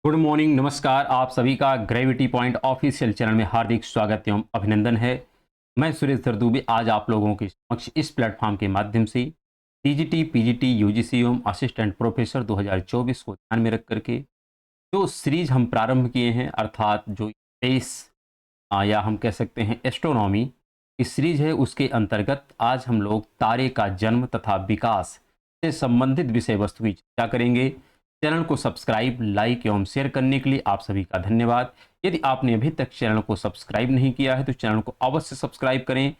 Good morning, नमस्कार। आप सभी का ग्रेविटी पॉइंट ऑफिशियल चैनल में हार्दिक स्वागत एवं अभिनंदन है। मैं सुरेश दरदूबे आज आप लोगों के समक्ष इस प्लेटफॉर्म के माध्यम से टीजीटी, पीजीटी, यूजीसी एवं असिस्टेंट प्रोफेसर 2024 को ध्यान में रख करके जो सीरीज हम प्रारंभ किए हैं, अर्थात जो स्पेस या हम कह सकते हैं एस्ट्रोनॉमी की सीरीज है, उसके अंतर्गत आज हम लोग तारे का जन्म तथा विकास से संबंधित विषय वस्तु की चर्चा करेंगे। चैनल को सब्सक्राइब, लाइक एवं शेयर करने के लिए आप सभी का धन्यवाद। यदि आपने अभी तक चैनल को सब्सक्राइब नहीं किया है तो चैनल को अवश्य सब्सक्राइब करें,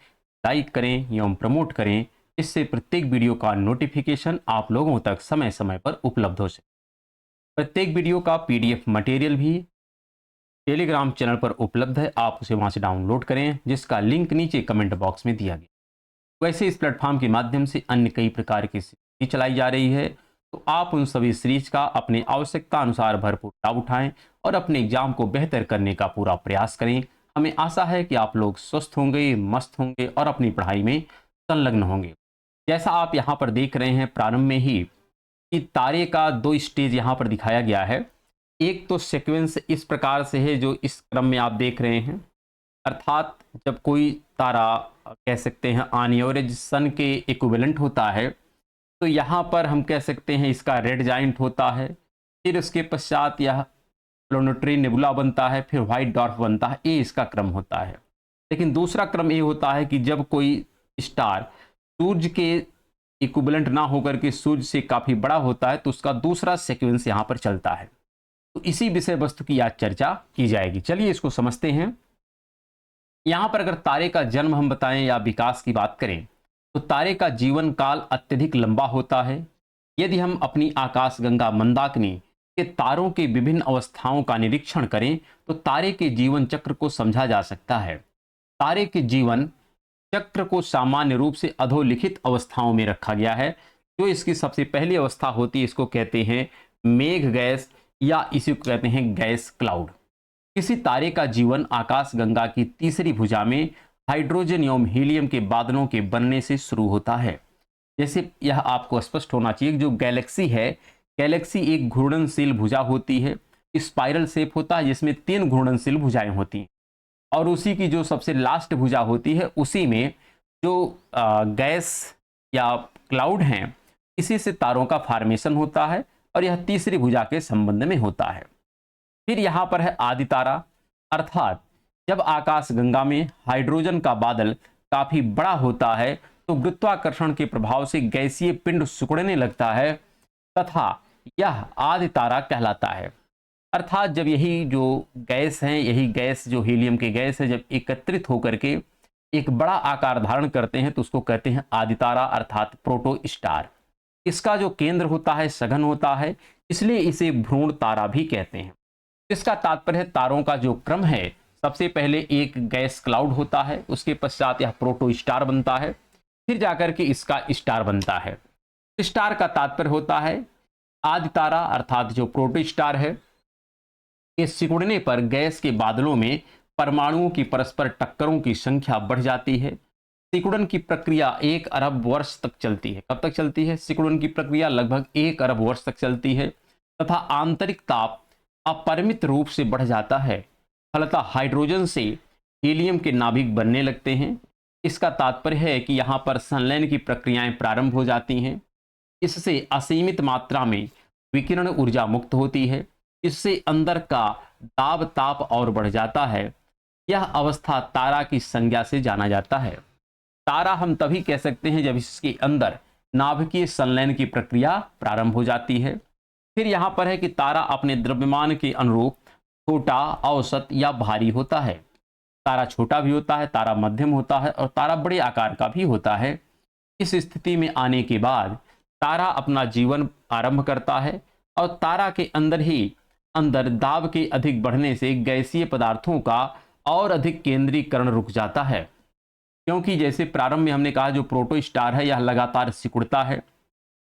लाइक करें एवं प्रमोट करें। इससे प्रत्येक वीडियो का नोटिफिकेशन आप लोगों तक समय समय पर उपलब्ध हो सके। प्रत्येक वीडियो का पीडीएफ मटेरियल भी टेलीग्राम चैनल पर उपलब्ध है, आप उसे वहां से डाउनलोड करें, जिसका लिंक नीचे कमेंट बॉक्स में दिया गया। वैसे इस प्लेटफॉर्म के माध्यम से अन्य कई प्रकार की सीरीज चलाई जा रही है, तो आप उन सभी सीरीज का अपने आवश्यकता अनुसार भरपूर लाभ उठाएं और अपने एग्जाम को बेहतर करने का पूरा प्रयास करें। हमें आशा है कि आप लोग स्वस्थ होंगे, मस्त होंगे और अपनी पढ़ाई में संलग्न होंगे। जैसा आप यहाँ पर देख रहे हैं प्रारंभ में ही कि तारे का दो स्टेज यहाँ पर दिखाया गया है। एक तो सीक्वेंस इस प्रकार से है जो इस क्रम में आप देख रहे हैं, अर्थात जब कोई तारा कह सकते हैं ऑन एवरेज सन के इक्विवेलेंट होता है, तो यहाँ पर हम कह सकते हैं इसका रेड जाइंट होता है। फिर उसके पश्चात यह प्लैनेटरी नेबुला बनता है, फिर व्हाइट डॉर्फ बनता है। ये इसका क्रम होता है। लेकिन दूसरा क्रम ये होता है कि जब कोई स्टार सूर्य के इक्विवेलेंट ना होकर के सूर्य से काफी बड़ा होता है, तो उसका दूसरा सीक्वेंस यहाँ पर चलता है। तो इसी विषय वस्तु की आज चर्चा की जाएगी। चलिए इसको समझते हैं। यहाँ पर अगर तारे का जन्म हम बताएं या विकास की बात करें, तो तारे का जीवन काल अत्यधिक लंबा होता है। यदि हम अपनी आकाशगंगा मंदाकिनी के तारों के विभिन्न अवस्थाओं का निरीक्षण करें, तो तारे के जीवन चक्र को समझा जा सकता है। तारे के जीवन चक्र को सामान्य रूप से अधोलिखित अवस्थाओं में रखा गया है। जो इसकी सबसे पहली अवस्था होती है, इसको कहते हैं मेघ गैस या इसी को कहते हैं गैस क्लाउड। किसी तारे का जीवन आकाशगंगा की तीसरी भुजा में हाइड्रोजन एवं हीलियम के बादलों के बनने से शुरू होता है। जैसे यह आपको स्पष्ट होना चाहिए, जो गैलेक्सी है, गैलेक्सी एक घूर्णनशील भुजा होती है, स्पाइरल शेप होता है जिसमें 3 घूर्णनशील भुजाएं होती हैं, और उसी की जो सबसे लास्ट भुजा होती है, उसी में जो गैस या क्लाउड हैं, इसी से तारों का फॉर्मेशन होता है, और यह तीसरी भुजा के संबंध में होता है। फिर यहाँ पर है आदि तारा, अर्थात जब आकाशगंगा में हाइड्रोजन का बादल काफी बड़ा होता है, तो गुरुत्वाकर्षण के प्रभाव से गैसीय पिंड सिकुड़ने लगता है तथा यह आदि तारा कहलाता है। अर्थात जब यही जो गैस है, यही गैस जो हीलियम के गैस है, जब एकत्रित होकर के एक बड़ा आकार धारण करते हैं, तो उसको कहते हैं आदि तारा, अर्थात प्रोटो स्टार। इसका जो केंद्र होता है सघन होता है, इसलिए इसे भ्रूण तारा भी कहते हैं। इसका तात्पर्य है तारों का जो क्रम है, सबसे पहले एक गैस क्लाउड होता है, उसके पश्चात यह प्रोटो स्टार बनता है, फिर जाकर के इसका स्टार बनता है। स्टार का तात्पर्य होता है आदि तारा, अर्थात जो प्रोटो स्टार है, के सिकुड़ने पर गैस के बादलों में परमाणुओं की परस्पर टक्करों की संख्या बढ़ जाती है। सिकुड़न की प्रक्रिया 1 अरब वर्ष तक चलती है। कब तक चलती है? सिकुड़न की प्रक्रिया लगभग 1 अरब वर्ष तक चलती है तथा आंतरिक ताप अपरिमित रूप से बढ़ जाता है। फलतः हाइड्रोजन से हीलियम के नाभिक बनने लगते हैं। इसका तात्पर्य है कि यहाँ पर संलयन की प्रक्रियाएं प्रारंभ हो जाती हैं। इससे असीमित मात्रा में विकिरण ऊर्जा मुक्त होती है। इससे अंदर का दाब ताप और बढ़ जाता है। यह अवस्था तारा की संज्ञा से जाना जाता है। तारा हम तभी कह सकते हैं जब इसके अंदर नाभिकीय संलयन की प्रक्रिया प्रारंभ हो जाती है। फिर यहाँ पर है कि तारा अपने द्रव्यमान के अनुरूप छोटा, औसत या भारी होता है। तारा छोटा भी होता है, तारा मध्यम होता है और तारा बड़े आकार का भी होता है। इस स्थिति में आने के बाद तारा अपना जीवन आरंभ करता है और तारा के अंदर ही अंदर दाब के अधिक बढ़ने से गैसीय पदार्थों का और अधिक केंद्रीकरण रुक जाता है। क्योंकि जैसे प्रारंभ में हमने कहा, जो प्रोटो स्टार है यह लगातार सिकुड़ता है,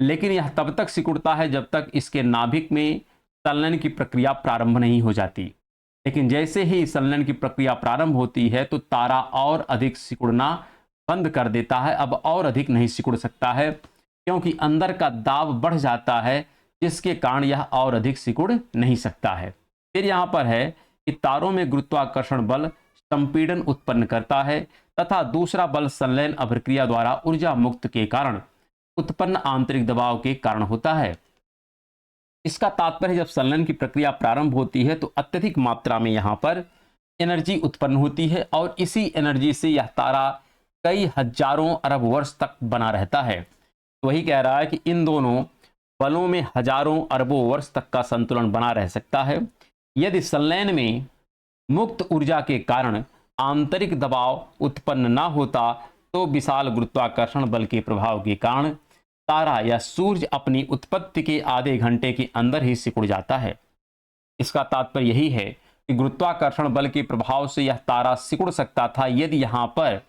लेकिन यह तब तक सिकुड़ता है जब तक इसके नाभिक में संलयन की प्रक्रिया प्रारंभ नहीं हो जाती। लेकिन जैसे ही संलयन की प्रक्रिया प्रारंभ होती है, तो तारा और अधिक सिकुड़ना बंद कर देता है। अब और अधिक नहीं सिकुड़ सकता है, क्योंकि अंदर का दाब बढ़ जाता है, जिसके कारण यह और अधिक सिकुड़ नहीं सकता है। फिर यहाँ पर है कि तारों में गुरुत्वाकर्षण बल संपीड़न उत्पन्न करता है तथा दूसरा बल संलयन अभिक्रिया द्वारा ऊर्जा मुक्त के कारण उत्पन्न आंतरिक दबाव के कारण होता है। इसका तात्पर्य जब संलयन की प्रक्रिया प्रारंभ होती है तो अत्यधिक मात्रा में यहाँ पर एनर्जी उत्पन्न होती है और इसी एनर्जी से यह तारा कई हजारों अरब वर्ष तक बना रहता है। तो वही कह रहा है कि इन दोनों बलों में हजारों अरबों वर्ष तक का संतुलन बना रह सकता है। यदि संलयन में मुक्त ऊर्जा के कारण आंतरिक दबाव उत्पन्न न होता तो विशाल गुरुत्वाकर्षण बल के प्रभाव के कारण तारा या सूर्य अपनी उत्पत्ति के आधे घंटे के अंदर ही सिकुड़ जाता है। इसका तात्पर्य यही है कि गुरुत्वाकर्षण बल के प्रभाव से यह तारा सिकुड़ सकता था यदि यहाँ पर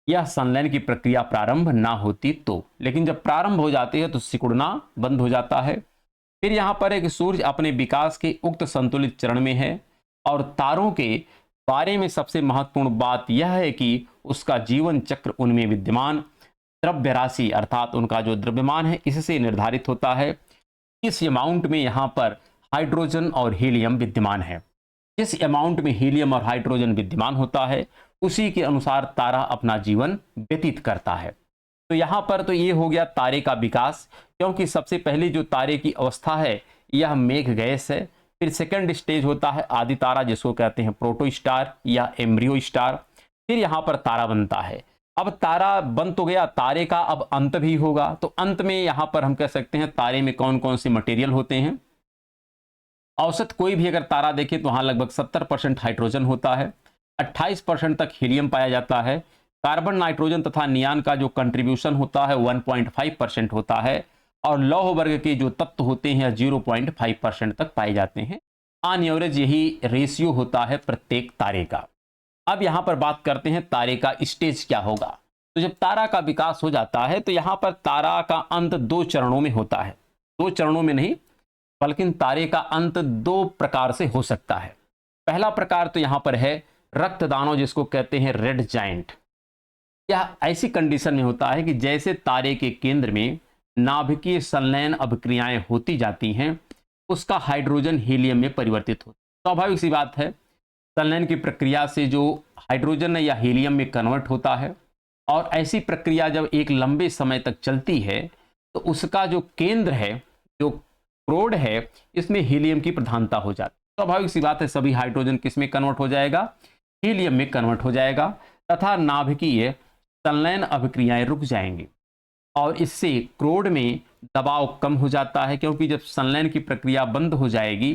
यह संलयन की प्रक्रिया प्रारंभ ना होती तो, लेकिन जब प्रारंभ हो जाती है तो सिकुड़ना बंद हो जाता है। फिर यहाँ पर है कि सूर्य अपने विकास के उक्त संतुलित चरण में है और तारों के बारे में सबसे महत्वपूर्ण बात यह है कि उसका जीवन चक्र उनमें विद्यमान द्रव्य राशि अर्थात उनका जो द्रव्यमान है इससे निर्धारित होता है। इस अमाउंट में यहाँ पर हाइड्रोजन और हीलियम विद्यमान है। जिस अमाउंट में हीलियम और हाइड्रोजन विद्यमान होता है उसी के अनुसार तारा अपना जीवन व्यतीत करता है। तो यहाँ पर तो ये हो गया तारे का विकास, क्योंकि सबसे पहले जो तारे की अवस्था है यह मेघ गैस है। फिर सेकंड स्टेज होता है आदि तारा जिसको कहते हैं प्रोटो स्टार या एम्ब्रियो स्टार। फिर यहाँ पर तारा बनता है। अब तारा बन तो गया, तारे का अब अंत भी होगा। तो अंत में यहाँ पर हम कह सकते हैं तारे में कौन कौन से मटेरियल होते हैं। औसत कोई भी अगर तारा देखें तो वहाँ लगभग 70% हाइड्रोजन होता है, 28% तक हीलियम पाया जाता है। कार्बन, नाइट्रोजन तथा नियान का जो कंट्रीब्यूशन होता है 1.5% होता है और लौह वर्ग के जो तत्व होते हैं 0.5% तक पाए जाते हैं। ऑन एवरेज यही रेशियो होता है प्रत्येक तारे का। अब यहाँ पर बात करते हैं तारे का स्टेज क्या होगा। तो जब तारा का विकास हो जाता है तो यहाँ पर तारा का अंत 2 चरणों में होता है। 2 चरणों में नहीं बल्कि तारे का अंत 2 प्रकार से हो सकता है। पहला प्रकार तो यहाँ पर है रक्तदानव जिसको कहते हैं रेड जायंट। यह ऐसी कंडीशन में होता है कि जैसे तारे के केंद्र में नाभिकीय संलयन अभिक्रियाएं होती जाती हैं उसका हाइड्रोजन हीलियम में परिवर्तित होता है। स्वाभाविक सी बात है, संलयन की प्रक्रिया से जो हाइड्रोजन या हीलियम में कन्वर्ट होता है और ऐसी प्रक्रिया जब एक लंबे समय तक चलती है तो उसका जो केंद्र है, जो क्रोड है, इसमें हीलियम की प्रधानता हो जाती है। स्वाभाविक सी बात है, सभी हाइड्रोजन किस में कन्वर्ट हो जाएगा, हीलियम में कन्वर्ट हो जाएगा तथा नाभिकीय संलयन अभिक्रियाएं रुक जाएंगी और इससे क्रोड में दबाव कम हो जाता है, क्योंकि जब संलयन की प्रक्रिया बंद हो जाएगी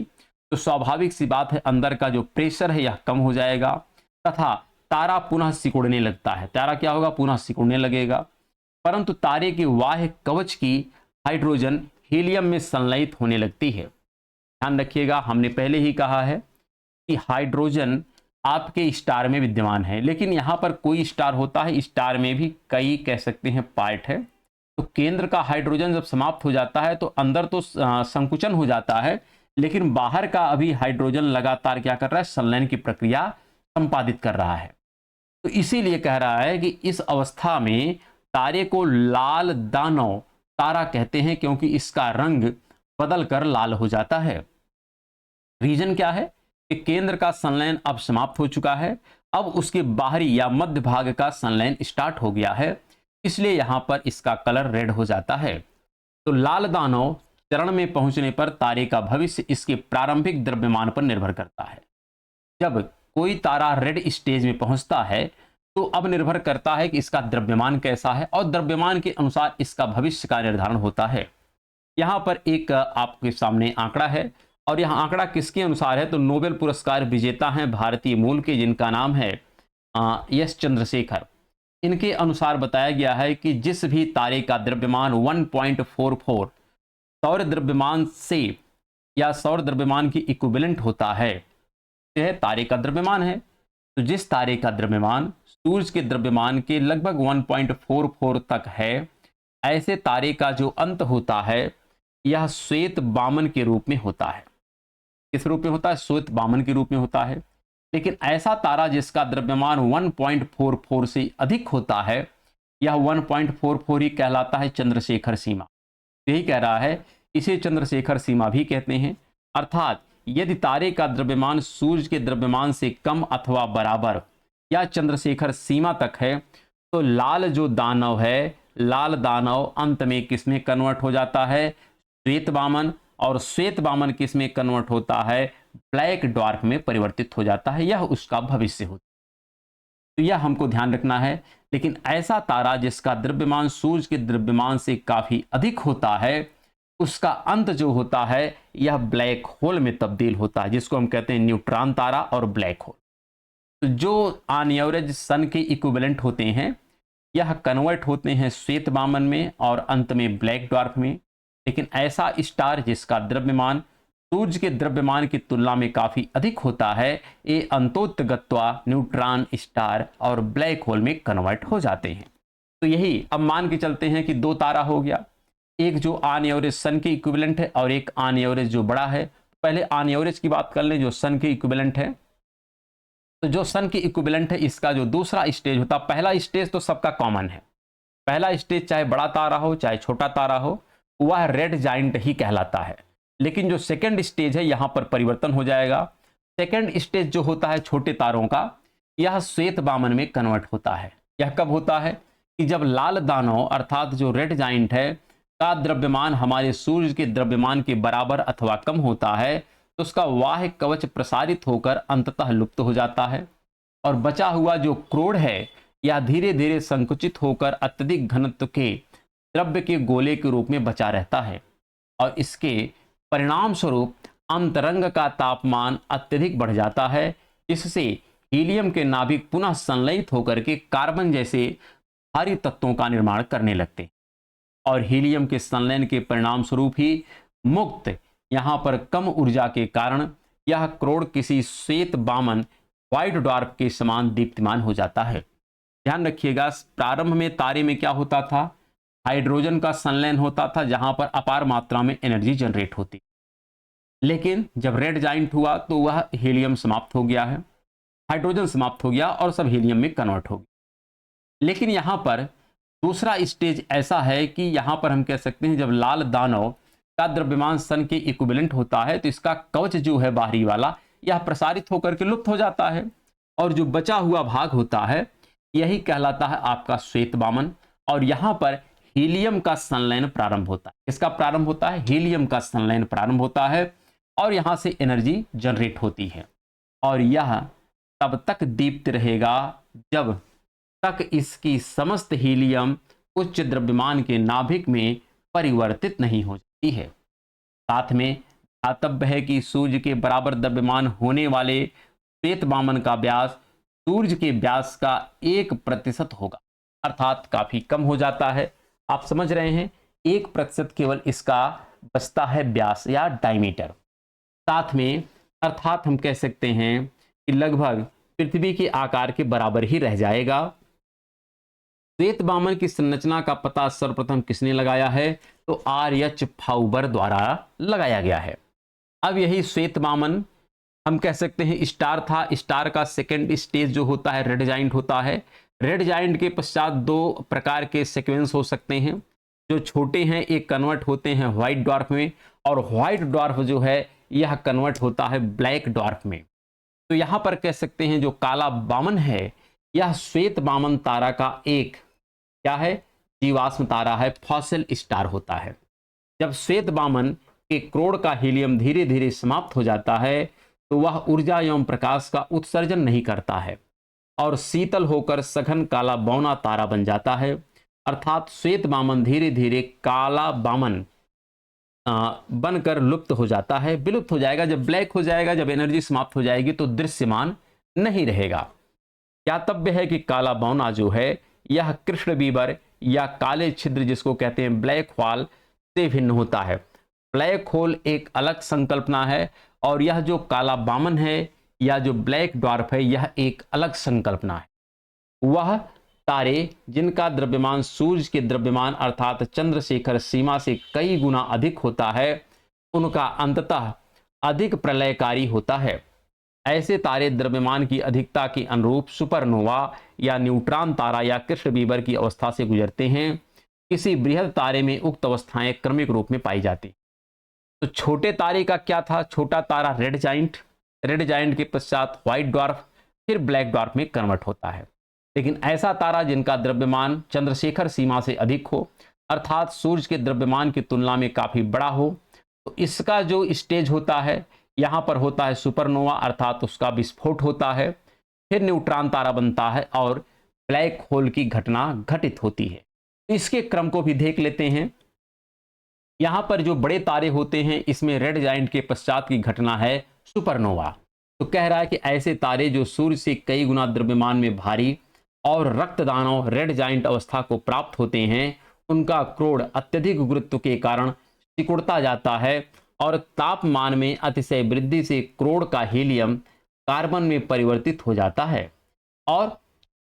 तो स्वाभाविक सी बात है अंदर का जो प्रेशर है यह कम हो जाएगा तथा तारा पुनः सिकुड़ने लगता है। तारा क्या होगा, पुनः सिकुड़ने लगेगा। परंतु तारे के बाह्य कवच की हाइड्रोजन हीलियम में संलयित होने लगती है। ध्यान रखिएगा, हमने पहले ही कहा है कि हाइड्रोजन आपके स्टार में विद्यमान है, लेकिन यहाँ पर कोई स्टार होता है, स्टार में भी कई कह सकते हैं पार्ट है। तो केंद्र का हाइड्रोजन जब समाप्त हो जाता है तो अंदर तो संकुचन हो जाता है, लेकिन बाहर का अभी हाइड्रोजन लगातार क्या कर रहा है, संलयन की प्रक्रिया संपादित कर रहा है। तो इसीलिए कह रहा है कि इस अवस्था में तारे को लाल दानव तारा कहते हैं, क्योंकि इसका रंग बदल कर लाल हो जाता है। रीजन क्या है कि केंद्र का संलयन अब समाप्त हो चुका है, अब उसके बाहरी या मध्य भाग का संलयन स्टार्ट हो गया है, इसलिए यहां पर इसका कलर रेड हो जाता है। तो लाल दानव चरण में पहुंचने पर तारे का भविष्य इसके प्रारंभिक द्रव्यमान पर निर्भर करता है। जब कोई तारा रेड स्टेज में पहुंचता है तो अब निर्भर करता है कि इसका द्रव्यमान कैसा है और द्रव्यमान के अनुसार इसका भविष्य का निर्धारण होता है। यहाँ पर एक आपके सामने आंकड़ा है और यह आंकड़ा किसके अनुसार है, तो नोबेल पुरस्कार विजेता हैं भारतीय मूल के, जिनका नाम है एस चंद्रशेखर। इनके अनुसार बताया गया है कि जिस भी तारे का द्रव्यमान 1.44 सौर द्रव्यमान से या सौर द्रव्यमान की इक्विवेलेंट होता है, यह तारे का द्रव्यमान है। तो जिस तारे का द्रव्यमान सूर्य के द्रव्यमान के लगभग 1.44 तक है, ऐसे तारे का जो अंत होता है यह श्वेत बामन के रूप में होता है। किस रूप में होता है, श्वेत बामन के रूप में होता है। लेकिन ऐसा तारा जिसका द्रव्यमान 1.44 से अधिक होता है, यह 1.44 ही कहलाता है चंद्रशेखर सीमा। यही कह रहा है, इसे चंद्रशेखर सीमा भी कहते हैं। अर्थात यदि तारे का द्रव्यमान सूर्य के द्रव्यमान से कम अथवा बराबर या चंद्रशेखर सीमा तक है तो लाल जो दानव है, लाल दानव अंत में किस में कन्वर्ट हो जाता है? श्वेत वामन। और श्वेत वामन किस में कन्वर्ट होता है? ब्लैक ड्वार्फ में परिवर्तित हो जाता है। यह उसका भविष्य होता है, तो यह हमको ध्यान रखना है। लेकिन ऐसा तारा जिसका द्रव्यमान सूर्य के द्रव्यमान से काफी अधिक होता है, उसका अंत जो होता है यह ब्लैक होल में तब्दील होता है, जिसको हम कहते हैं न्यूट्रॉन तारा और ब्लैक होल। तो जो ऑन एवरेज सन के इक्विवेलेंट होते हैं यह कन्वर्ट होते हैं श्वेत वामन में और अंत में ब्लैक ड्वार्फ में। लेकिन ऐसा स्टार जिसका द्रव्यमान सूर्य के द्रव्यमान की तुलना में काफी अधिक होता है, ये अंतोत्गत्वा न्यूट्रॉन स्टार और ब्लैक होल में कन्वर्ट हो जाते हैं। तो यही अब मान के चलते हैं कि दो तारा हो गया, एक जो ऑन एवरेज सन के इक्विवेलेंट है और एक ऑन एवरेज जो बड़ा है। पहले ऑन एवरेज की बात कर लें जो सन के इक्विवेलेंट है। तो जो सन के इक्विवेलेंट है इसका जो दूसरा स्टेज होता है, पहला स्टेज तो सबका कॉमन है, पहला स्टेज चाहे बड़ा तारा हो चाहे छोटा तारा हो वह रेड जाइंट ही कहलाता है। लेकिन जो सेकंड स्टेज है यहां पर परिवर्तन हो जाएगा। सेकंड स्टेज जो होता है छोटे तारों का, यह श्वेत वामन में कन्वर्ट होता है। यह कब होता है? कि जब लाल दानव अर्थात जो रेड जाइंट है का द्रव्यमान हमारे सूर्य के द्रव्यमान के बराबर अथवा कम होता है तो उसका वाह्य कवच प्रसारित होकर अंततः लुप्त हो जाता है और बचा हुआ जो क्रोड है यह धीरे धीरे संकुचित होकर अत्यधिक घनत्व के द्रव्य के गोले के रूप में बचा रहता है और इसके परिणाम स्वरूप अंतरंग का तापमान अत्यधिक बढ़ जाता है, जिससे हीलियम के नाभिक पुनः संलयित होकर के कार्बन जैसे भारी तत्वों का निर्माण करने लगते हैं और हीलियम के संलयन के परिणाम स्वरूप ही मुक्त यहां पर कम ऊर्जा के कारण यह क्रोड किसी श्वेत वामन व्हाइट ड्वार्फ के समान दीप्तिमान हो जाता है। ध्यान रखिएगा प्रारंभ में तारे में क्या होता था? हाइड्रोजन का संलयन होता था जहां पर अपार मात्रा में एनर्जी जनरेट होती, लेकिन जब रेड जाइंट हुआ तो वह हीलियम समाप्त हो गया है, हाइड्रोजन समाप्त हो गया और सब हीलियम में कन्वर्ट हो गया। लेकिन यहां पर दूसरा स्टेज ऐसा है कि यहां पर हम कह सकते हैं जब लाल दानव का द्रव्यमान सन के इक्विवेलेंट होता है तो इसका कवच जो है बाहरी वाला यह प्रसारित होकर के लुप्त हो जाता है और जो बचा हुआ भाग होता है यही कहलाता है आपका श्वेत वामन और यहां पर हीलियम का संलयन प्रारंभ होता है। इसका प्रारंभ होता है, हीलियम का संलयन प्रारंभ होता है और यहां से एनर्जी जनरेट होती है और यह तब तक दीप्त रहेगा जब तक इसकी समस्त हीलियम उच्च द्रव्यमान के नाभिक में परिवर्तित नहीं हो जाती है। साथ में ध्यातव्य है कि सूर्य के बराबर द्रव्यमान होने वाले श्वेत वामन का व्यास सूर्य के व्यास का 1% होगा, अर्थात काफी कम हो जाता है। आप समझ रहे हैं, 1% केवल इसका बचता है व्यास या डायमीटर। साथ में अर्थात हम कह सकते हैं कि लगभग पृथ्वी के आकार के बराबर ही रह जाएगा। श्वेत वामन की संरचना का पता सर्वप्रथम किसने लगाया है? तो आर.एच. फाउबर द्वारा लगाया गया है। अब यही श्वेत वामन हम कह सकते हैं स्टार था। स्टार का सेकंड स्टेज जो होता है रेड जाइंट होता है। रेड जाइंट के पश्चात दो प्रकार के सीक्वेंस हो सकते हैं, जो छोटे हैं एक कन्वर्ट होते हैं व्हाइट ड्वार्फ में और व्हाइट ड्वार्फ जो है यह कन्वर्ट होता है ब्लैक ड्वार्फ में। तो यहां पर कह सकते हैं जो काला वामन है यह श्वेत वामन तारा का एक क्या है? जीवाश्म तारा है, फॉसिल स्टार होता है। जब श्वेत वामन के क्रोड का हीलियम धीरे धीरे समाप्त हो जाता है तो वह ऊर्जा एवं प्रकाश का उत्सर्जन नहीं करता है और शीतल होकर सघन काला बौना तारा बन जाता है, अर्थात श्वेत वामन धीरे धीरे काला वामन बनकर लुप्त हो जाता है, विलुप्त हो जाएगा। जब ब्लैक हो जाएगा, जब एनर्जी समाप्त हो जाएगी तो दृश्यमान नहीं रहेगा। ज्ञातव्य है कि काला बौना जो है यह कृष्ण बीबर या काले छिद्र जिसको कहते हैं ब्लैक होल से भिन्न होता है। ब्लैक होल एक अलग संकल्पना है और यह जो काला वामन है या जो ब्लैक ड्वार्फ है यह एक अलग संकल्पना है। वह तारे जिनका द्रव्यमान सूर्य के द्रव्यमान अर्थात चंद्रशेखर सीमा से कई गुना अधिक होता है उनका अंततः अधिक प्रलयकारी होता है। ऐसे तारे द्रव्यमान की अधिकता के अनुरूप सुपरनोवा या न्यूट्रॉन तारा या कृष्ण बीबर की अवस्था से गुजरते हैं। किसी बृहद तारे में उक्त अवस्थाएं क्रमिक रूप में पाई जाती। तो छोटे तारे का क्या था, छोटा तारा रेड जाइंट, रेड जाइंट के पश्चात व्हाइट ड्वार्फ, फिर ब्लैक ड्वार्फ में कन्वर्ट होता है। लेकिन ऐसा तारा जिनका द्रव्यमान चंद्रशेखर सीमा से अधिक हो, अर्थात सूर्य के द्रव्यमान की तुलना में काफी बड़ा हो, तो इसका जो स्टेज होता है यहां पर होता है सुपरनोवा, अर्थात उसका विस्फोट होता है, फिर न्यूट्रॉन तारा बनता है और ब्लैक होल की घटना घटित होती है। इसके क्रम को भी देख लेते हैं। यहां पर जो बड़े तारे होते हैं इसमें रेड जाइंट के पश्चात की घटना है सुपरनोवा। तो कह रहा है कि ऐसे तारे जो सूर्य से कई गुना द्रव्यमान में भारी और रक्तदानव रेड जाइंट अवस्था को प्राप्त होते हैं, उनका क्रोड अत्यधिक गुरुत्व के कारण सिकुड़ता जाता है और तापमान में अतिशय वृद्धि से क्रोड का हीलियम कार्बन में परिवर्तित हो जाता है और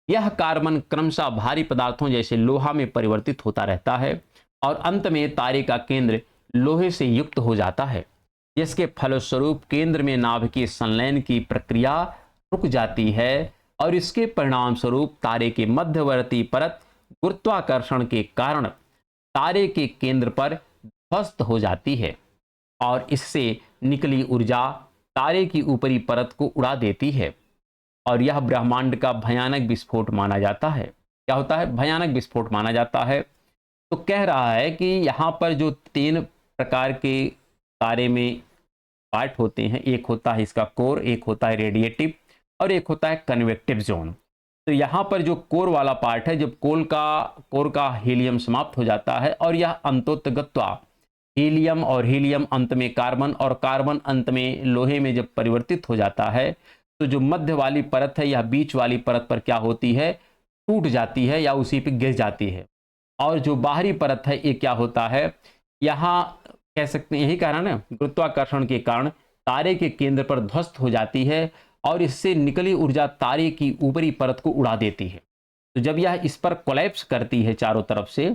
यह कार्बन क्रमशः भारी पदार्थों जैसे लोहा में परिवर्तित होता रहता है और अंत में तारे का केंद्र लोहे से युक्त हो जाता है, जिसके फलस्वरूप केंद्र में नाभिकीय संलयन की प्रक्रिया रुक जाती है और इसके परिणाम स्वरूप तारे के मध्यवर्ती परत गुरुत्वाकर्षण के कारण तारे के केंद्र पर ध्वस्त हो जाती है और इससे निकली ऊर्जा तारे की ऊपरी परत को उड़ा देती है और यह ब्रह्मांड का भयानक विस्फोट माना जाता है। क्या होता है? भयानक विस्फोट माना जाता है। तो कह रहा है कि यहाँ पर जो 3 प्रकार के तारे में पार्ट होते हैं, एक होता है इसका कोर, एक होता है रेडिएटिव और एक होता है कन्वेक्टिव जोन। तो यहाँ पर जो कोर वाला पार्ट है, जब कोर का हीलियम समाप्त हो जाता है और यह अंतोत्गत्वा हीलियम और हीलियम अंत में कार्बन और कार्बन अंत में लोहे में जब परिवर्तित हो जाता है, तो जो मध्य वाली परत है या बीच वाली परत पर क्या होती है, टूट जाती है या उसी पे गिर जाती है और जो बाहरी परत है ये क्या होता है, यहाँ कह सकते हैं, यही कारण है गुरुत्वाकर्षण के कारण तारे के केंद्र पर ध्वस्त हो जाती है और इससे निकली ऊर्जा तारे की ऊपरी परत को उड़ा देती है। तो जब यह इस पर कोलैप्स करती है चारों तरफ से,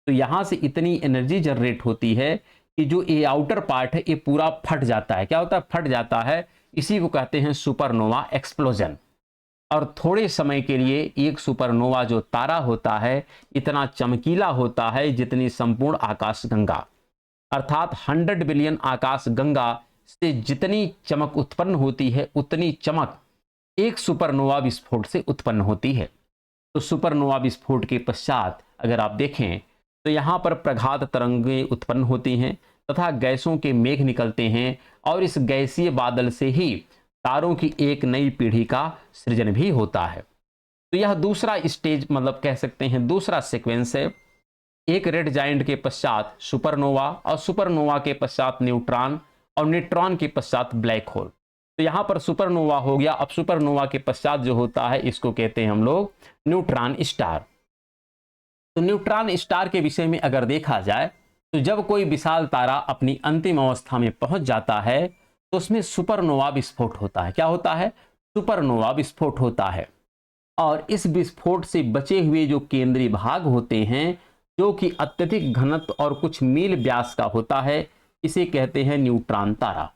तो यहां से इतनी एनर्जी जनरेट होती है कि जो ये आउटर पार्ट है ये पूरा फट जाता है। क्या होता है? फट जाता है। इसी को कहते हैं सुपरनोवा एक्सप्लोजन। और थोड़े समय के लिए एक सुपरनोवा जो तारा होता है इतना चमकीला होता है जितनी संपूर्ण आकाशगंगा, अर्थात 100 बिलियन आकाश गंगा से जितनी चमक उत्पन्न होती है उतनी चमक एक सुपरनोवा विस्फोट से उत्पन्न होती है। तो सुपरनोवा विस्फोट के पश्चात अगर आप देखें तो यहाँ पर प्रघात तरंगें उत्पन्न होती हैं तथा गैसों के मेघ निकलते हैं और इस गैसीय बादल से ही तारों की एक नई पीढ़ी का सृजन भी होता है। तो यह दूसरा स्टेज, मतलब कह सकते हैं दूसरा सीक्वेंस है। एक रेड जाइंट के पश्चात सुपरनोवा और सुपरनोवा के पश्चात न्यूट्रॉन और न्यूट्रॉन के पश्चात ब्लैक होल। तो यहां पर सुपरनोवा हो गया। अब सुपरनोवा के पश्चात जो होता है इसको कहते हैं हम लोग न्यूट्रॉन स्टार। तो न्यूट्रॉन स्टार के विषय में अगर देखा जाए तो जब कोई विशाल तारा अपनी अंतिम अवस्था में पहुंच जाता है तो उसमें सुपरनोवा विस्फोट होता है। क्या होता है? सुपरनोवा विस्फोट होता है और इस विस्फोट से बचे हुए जो केंद्रीय भाग होते हैं जो कि अत्यधिक घनत्व और कुछ मील व्यास का होता है, इसे कहते हैं न्यूट्रॉन तारा।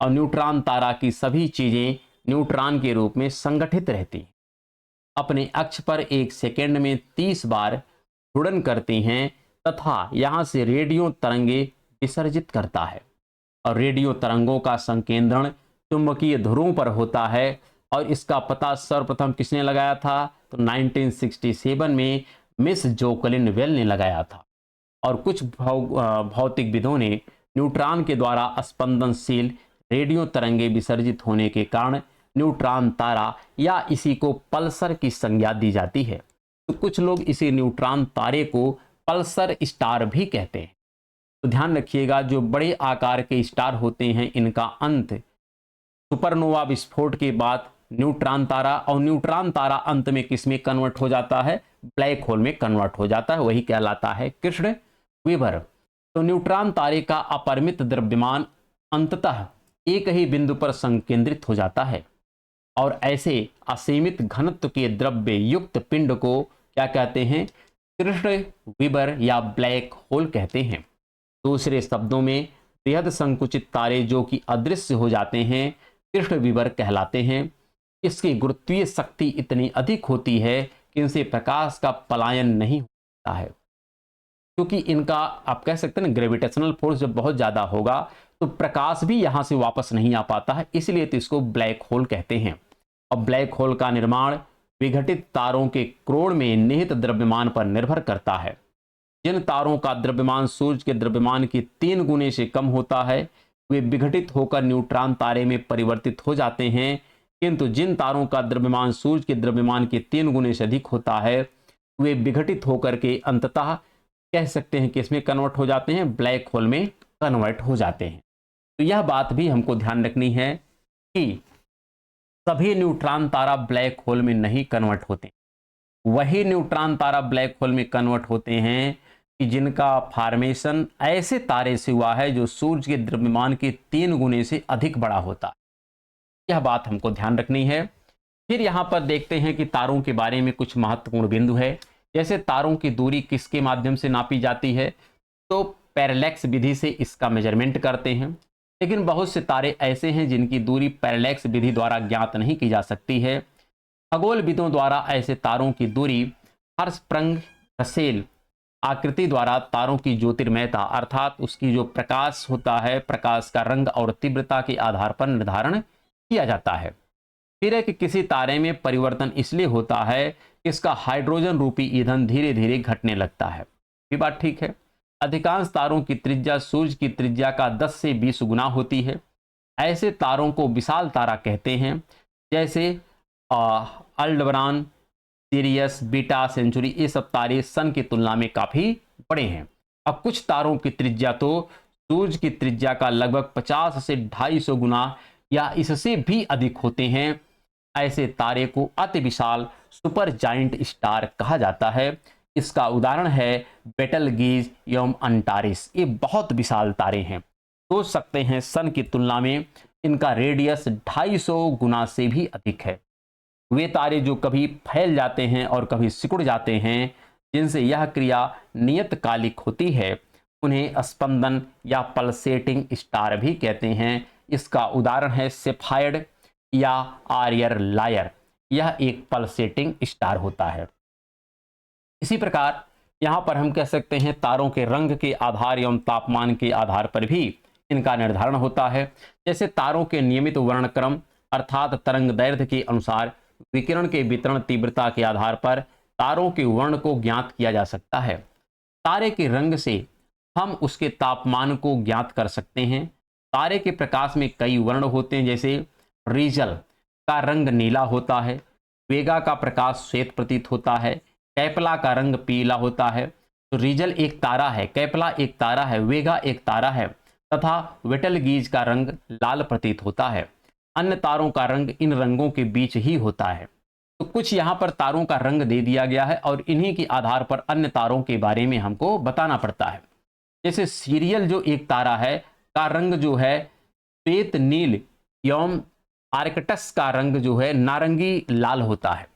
और न्यूट्रॉन तारा की सभी चीजें न्यूट्रॉन के रूप में संगठित रहती हैं, अपने अक्ष पर 1 सेकेंड में 30 बार घूर्णन करती हैं तथा यहां से रेडियो तरंगे विसर्जित करता है। और रेडियो तरंगों का संकेंद्रण चुंबकीय ध्रुवों पर होता है और इसका पता सर्वप्रथम किसने लगाया था? तो 1967 में मिस जोकलिन वेल ने लगाया था। और कुछ भौतिकविदों ने न्यूट्रॉन के द्वारा स्पंदनशील रेडियो तरंगे विसर्जित होने के कारण न्यूट्रॉन तारा या इसी को पल्सर की संज्ञा दी जाती है। तो कुछ लोग इसी न्यूट्रॉन तारे को पल्सर स्टार भी कहते हैं। तो ध्यान रखिएगा, जो बड़े आकार के स्टार होते हैं इनका अंत सुपरनोवा विस्फोट के बाद न्यूट्रॉन तारा, और न्यूट्रॉन तारा अंत में किस में कन्वर्ट हो जाता है? ब्लैक होल में कन्वर्ट हो जाता है। वही कहलाता है कृष्ण विवर। तो न्यूट्रॉन तारे का अपरिमित द्रव्यमान अंततः एक ही बिंदु पर संकेंद्रित हो जाता है और ऐसे असीमित घनत्व के द्रव्य युक्त पिंड को क्या कहते हैं? कृष्ण विवर या ब्लैक होल कहते हैं। दूसरे शब्दों में बेहद संकुचित तारे जो कि अदृश्य हो जाते हैं कृष्ण विवर कहलाते हैं। इसकी गुरुत्वीय शक्ति इतनी अधिक होती है कि इनसे प्रकाश का पलायन नहीं होता है, क्योंकि इनका आप कह सकते हैं ना ग्रेविटेशनल फोर्स जब बहुत ज्यादा होगा तो प्रकाश भी यहां से वापस नहीं आ पाता है, इसलिए तो इसको ब्लैक होल कहते हैं। और ब्लैक होल का निर्माण विघटित तारों के क्रोड़ में निहित द्रव्यमान पर निर्भर करता है। जिन तारों का द्रव्यमान सूर्य के द्रव्यमान के 3 गुने से कम होता है वे विघटित होकर न्यूट्रॉन तारे में परिवर्तित हो जाते हैं, किंतु जिन तारों का द्रव्यमान सूर्य के द्रव्यमान के 3 गुने से अधिक होता है वे विघटित होकर के अंततः कह सकते हैं कि इसमें कन्वर्ट हो जाते हैं, ब्लैक होल में कन्वर्ट हो जाते हैं। तो यह बात भी हमको ध्यान रखनी है कि सभी न्यूट्रॉन तारा ब्लैक होल में नहीं कन्वर्ट होते, वही न्यूट्रॉन तारा ब्लैक होल में कन्वर्ट होते हैं कि जिनका फॉर्मेशन ऐसे तारे से हुआ है जो सूर्य के द्रव्यमान के 3 गुने से अधिक बड़ा होता है। यह बात हमको ध्यान रखनी है। फिर यहां पर देखते हैं कि तारों के बारे में कुछ महत्वपूर्ण बिंदु है। जैसे तारों की दूरी किसके माध्यम से नापी जाती है, तो पैरेलैक्स विधि से इसका मेजरमेंट करते हैं। लेकिन बहुत से तारे ऐसे हैं जिनकी दूरी पैरेलैक्स विधि द्वारा ज्ञात नहीं की जा सकती है। खगोलविदों द्वारा ऐसे तारों की दूरी हर्ट्ज़बर्ग रसेल आकृति द्वारा तारों की ज्योतिर्मयता अर्थात उसकी जो प्रकाश होता है, प्रकाश का रंग और तीव्रता के आधार पर निर्धारण किया जाता है। फिर है कि किसी तारे में परिवर्तन इसलिए होता है कि इसका हाइड्रोजन रूपी ईंधन धीरे धीरे घटने लगता है। ये बात ठीक है। अधिकांश तारों की त्रिज्या सूर्य की त्रिज्या का 10 से 20 गुना होती है। ऐसे तारों को विशाल तारा कहते हैं, जैसे अल्डबरान, सिरियस, बीटा सेंचुरी, ये सब तारे सन की तुलना में काफी बड़े हैं। अब कुछ तारों की त्रिज्या तो सूर्य की त्रिज्या का लगभग 50 से 250 गुना या इससे भी अधिक होते हैं। ऐसे तारे को अति विशाल सुपर जाइंट स्टार कहा जाता है। इसका उदाहरण है बेटलगीज एवं अंटारिस। ये बहुत विशाल तारे हैं, सोच सकते हैं सन की तुलना में इनका रेडियस 250 गुना से भी अधिक है। वे तारे जो कभी फैल जाते हैं और कभी सिकुड़ जाते हैं, जिनसे यह क्रिया नियतकालिक होती है, उन्हें स्पंदन या पल्सेटिंग स्टार भी कहते हैं। इसका उदाहरण है सेफायड या आर्यर लायर, यह एक पल्सेटिंग स्टार होता है। इसी प्रकार यहाँ पर हम कह सकते हैं तारों के रंग के आधार एवं तापमान के आधार पर भी इनका निर्धारण होता है। जैसे तारों के नियमित वर्णक्रम अर्थात तरंग दैर्ध्य के अनुसार विकिरण के वितरण तीव्रता के आधार पर तारों के वर्ण को ज्ञात किया जा सकता है। तारे के रंग से हम उसके तापमान को ज्ञात कर सकते हैं। तारे के प्रकाश में कई वर्ण होते हैं, जैसे रीजल का रंग नीला होता है, वेगा का प्रकाश श्वेत प्रतीत होता है, कैपला का रंग पीला होता है। तो रीजल एक तारा है, कैपला एक तारा है, वेगा एक तारा है तथा बेटलगीज का रंग लाल प्रतीत होता है। अन्य तारों का रंग इन रंगों के बीच ही होता है। तो कुछ यहाँ पर तारों का रंग दे दिया गया है और इन्हीं के आधार पर अन्य तारों के बारे में हमको बताना पड़ता है। जैसे सीरियल जो एक तारा है का रंग जो है श्वेत नील एवं आर्कटस का रंग जो है नारंगी लाल होता है।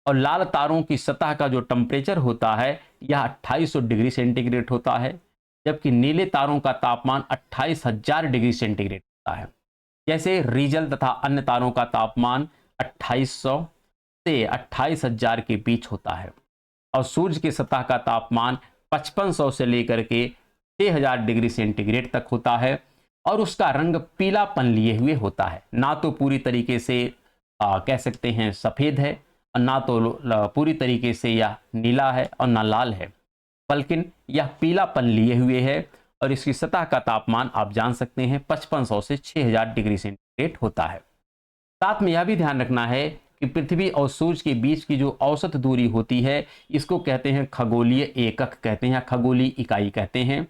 और लाल तारों की सतह का जो टेम्परेचर होता है यह 2800 डिग्री सेंटीग्रेड होता है, जबकि नीले तारों का तापमान 28,000 डिग्री सेंटीग्रेड होता है। जैसे रीजल तथा अन्य तारों का तापमान 2800 से 28,000 के बीच होता है और सूर्य की सतह का तापमान 5500 से लेकर के 6000 डिग्री सेंटीग्रेड तक होता है और उसका रंग पीलापन लिए हुए होता है। ना तो पूरी तरीके से कह सकते हैं सफ़ेद है और ना तो पूरी तरीके से यह नीला है और ना लाल है, बल्कि यह पीलापन लिए हुए है और इसकी सतह का तापमान आप जान सकते हैं 5500 से 6000 डिग्री सेंटीग्रेड होता है। साथ में यह भी ध्यान रखना है कि पृथ्वी और सूर्य के बीच की जो औसत दूरी होती है इसको कहते हैं खगोलीय एकक कहते हैं, खगोलीय इकाई कहते हैं,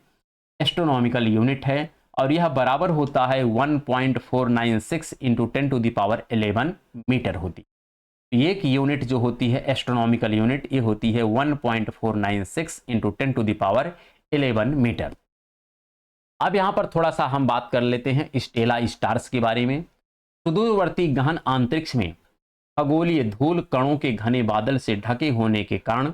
एस्ट्रोनॉमिकल यूनिट है और यह बराबर होता है 1.496 इंटू 10⁻11 मीटर होती है। एक यूनिट जो होती है एस्ट्रोनॉमिकल यूनिट ये होती है 1.496 इंटू 10⁻11 मीटर। अब यहाँ पर थोड़ा सा हम बात कर लेते हैं स्टेला स्टार्स के बारे में। सुदूरवर्ती गहन अंतरिक्ष में खगोलीय धूल कणों के घने बादल से ढके होने के कारण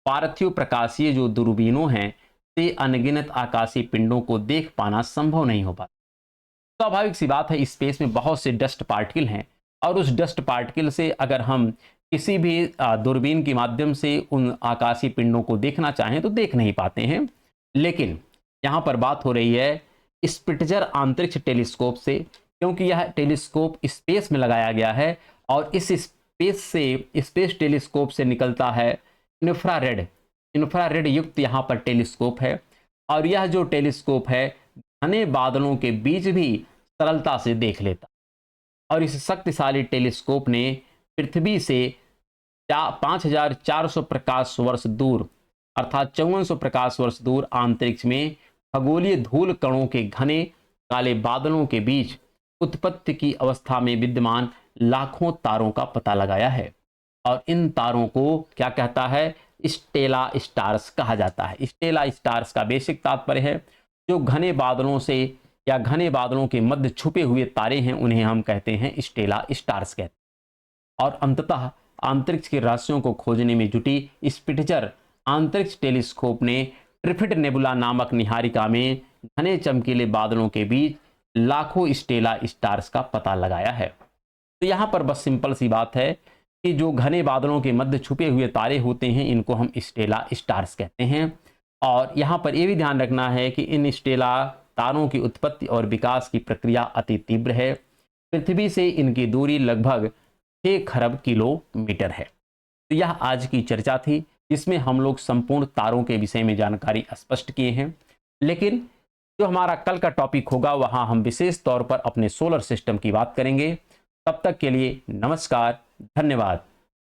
पार्थिव प्रकाशीय जो दूरबीनों हैं से अनगिनत आकाशीय पिंडों को देख पाना संभव नहीं हो पाता। स्वाभाविक सी बात है, स्पेस में बहुत से डस्ट पार्टिकल हैं और उस डस्ट पार्टिकल से अगर हम किसी भी दूरबीन के माध्यम से उन आकाशीय पिंडों को देखना चाहें तो देख नहीं पाते हैं। लेकिन यहाँ पर बात हो रही है स्पिट्जर अंतरिक्ष टेलीस्कोप से, क्योंकि यह टेलीस्कोप स्पेस में लगाया गया है और इस स्पेस टेलीस्कोप से निकलता है इंफ्रारेड युक्त यहाँ पर टेलीस्कोप है। और यह जो टेलीस्कोप है घने बादलों के बीच भी सरलता से देख लेता। और इस शक्तिशाली टेलीस्कोप ने पृथ्वी से 5400 प्रकाश वर्ष दूर अर्थात 5400 प्रकाश वर्ष दूर अंतरिक्ष में खगोलीय धूल कणों के घने काले बादलों के बीच उत्पत्ति की अवस्था में विद्यमान लाखों तारों का पता लगाया है। और इन तारों को क्या कहता है? स्टेला स्टार्स कहा जाता है। स्टेला स्टार्स का बेसिक तात्पर्य है जो घने बादलों से या घने बादलों के मध्य छुपे हुए तारे हैं, उन्हें हम कहते हैं स्टेला स्टार्स कहते हैं। और अंततः अंतरिक्ष के रहस्यों को खोजने में जुटी स्पिट्जर अंतरिक्ष टेलीस्कोप ने ट्रिफिड नेबुला नामक निहारिका में घने चमकीले बादलों के बीच लाखों स्टेला स्टार्स का पता लगाया है। तो यहाँ पर बस सिंपल सी बात है कि जो घने बादलों के मध्य छुपे हुए तारे होते हैं इनको हम स्टेला स्टार्स कहते हैं। और यहाँ पर यह भी ध्यान रखना है कि इन स्टेला तारों की उत्पत्ति और विकास की प्रक्रिया अति तीव्र है। पृथ्वी से इनकी दूरी लगभग 6 खरब किलोमीटर है। तो यह आज की चर्चा थी जिसमें हम लोग संपूर्ण तारों के विषय में जानकारी स्पष्ट किए हैं। लेकिन जो हमारा कल का टॉपिक होगा वहां हम विशेष तौर पर अपने सोलर सिस्टम की बात करेंगे। तब तक के लिए नमस्कार, धन्यवाद।